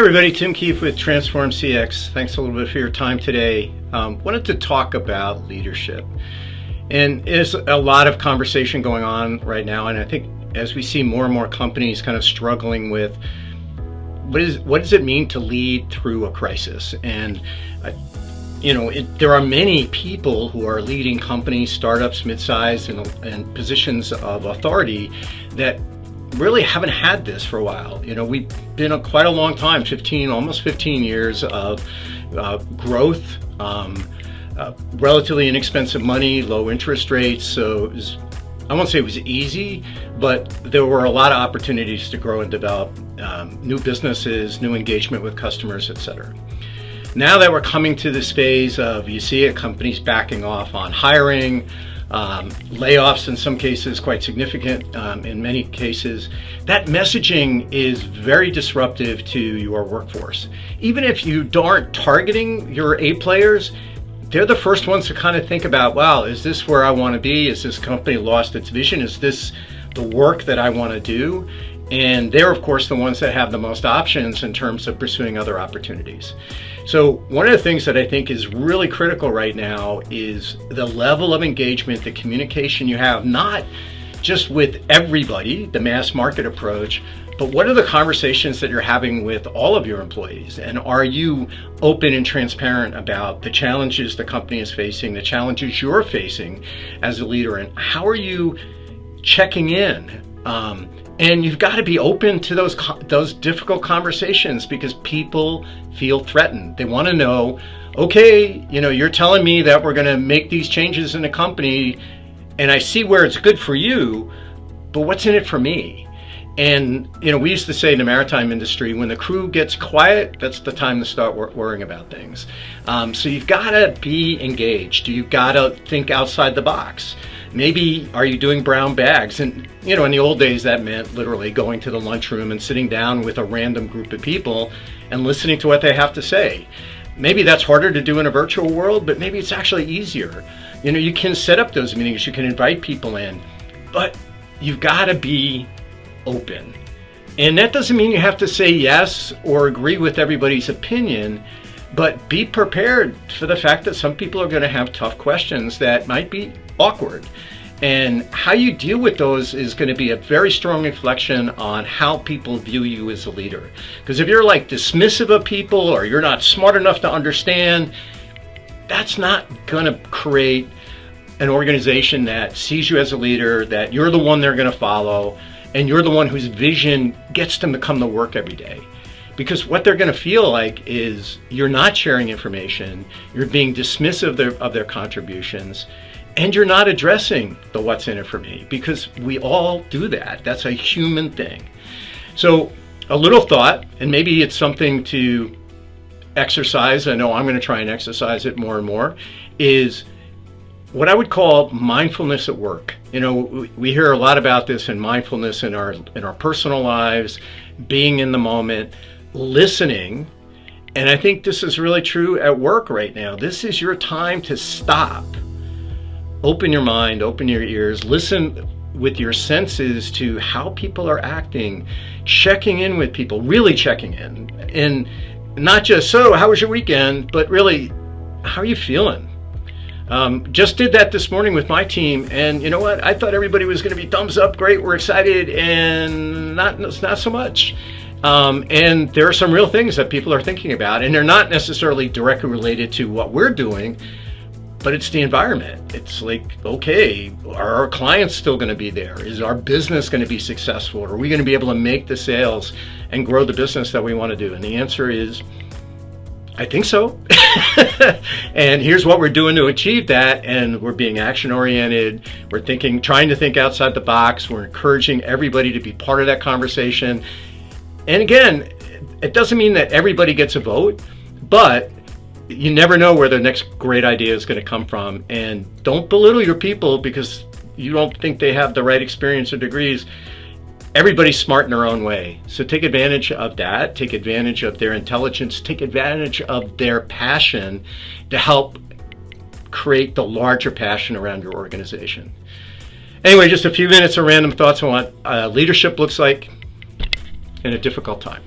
everybody, Tim Keefe with Transform CX. Thanks a little bit for your time today. Wanted to talk about leadership. And there's a lot of conversation going on right now, and I think as we see more and more companies kind of struggling with what does it mean to lead through a crisis? And there are many people who are leading companies, startups, mid-sized, and positions of authority that really haven't had this for a while. We've been quite a long time, almost 15 years of growth, relatively inexpensive money, low interest rates. So I won't say it was easy, but there were a lot of opportunities to grow and develop new businesses, new engagement with customers, etc. Now that we're coming to this phase of, you see it, companies backing off on hiring, layoffs in some cases, quite significant in many cases. That messaging is very disruptive to your workforce. Even if you aren't targeting your A players, they're the first ones to kind of think about, wow, is this where I want to be? Is this company lost its vision? Is this the work that I want to do? And they're, of course, the ones that have the most options in terms of pursuing other opportunities. So one of the things that I think is really critical right now is the level of engagement, the communication you have, not just with everybody, the mass market approach, but what are the conversations that you're having with all of your employees? And are you open and transparent about the challenges the company is facing, the challenges you're facing as a leader, and how are you checking in? And you've got to be open to those difficult conversations, because people feel threatened. They want to know, okay, you're telling me that we're going to make these changes in the company, and I see where it's good for you, but what's in it for me? And we used to say in the maritime industry, when the crew gets quiet, that's the time to start worrying about things. So you've got to be engaged. You've got to think outside the box. Maybe are you doing brown bags? And in the old days that meant literally going to the lunchroom and sitting down with a random group of people and listening to what they have to say. Maybe that's harder to do in a virtual world, but maybe it's actually easier. You can set up those meetings, you can invite people in, but you've got to be open. And that doesn't mean you have to say yes or agree with everybody's opinion, but be prepared for the fact that some people are going to have tough questions that might be awkward. And how you deal with those is going to be a very strong reflection on how people view you as a leader. Because if you're dismissive of people, or you're not smart enough to understand, that's not going to create an organization that sees you as a leader, that you're the one they're going to follow, and you're the one whose vision gets them to come to work every day. Because what they're going to feel like is you're not sharing information, you're being dismissive of their contributions, and you're not addressing the what's in it for me, because we all do that. That's a human thing. So a little thought, and maybe it's something to exercise, I know I'm going to try and exercise it more and more, is what I would call mindfulness at work. We hear a lot about this in mindfulness in our personal lives, being in the moment, listening. And I think this is really true at work right now. This is your time to stop. Open your mind, open your ears, listen with your senses to how people are acting, checking in with people, really checking in. And not just, so how was your weekend, but really, how are you feeling? Just did that this morning with my team, and you know what? I thought everybody was going to be thumbs up, great, we're excited, and not so much. And there are some real things that people are thinking about, and they're not necessarily directly related to what we're doing, but it's the environment. It's like, okay, are our clients still going to be there? Is our business going to be successful? Are we going to be able to make the sales and grow the business that we want to do? And the answer is, I think so. And here's what we're doing to achieve that. And we're being action oriented. We're trying to think outside the box. We're encouraging everybody to be part of that conversation. And again, it doesn't mean that everybody gets a vote, but you never know where the next great idea is going to come from. And don't belittle your people because you don't think they have the right experience or degrees. Everybody's smart in their own way. So take advantage of that, take advantage of their intelligence, take advantage of their passion to help create the larger passion around your organization. Anyway, just a few minutes of random thoughts on what leadership looks like in a difficult time.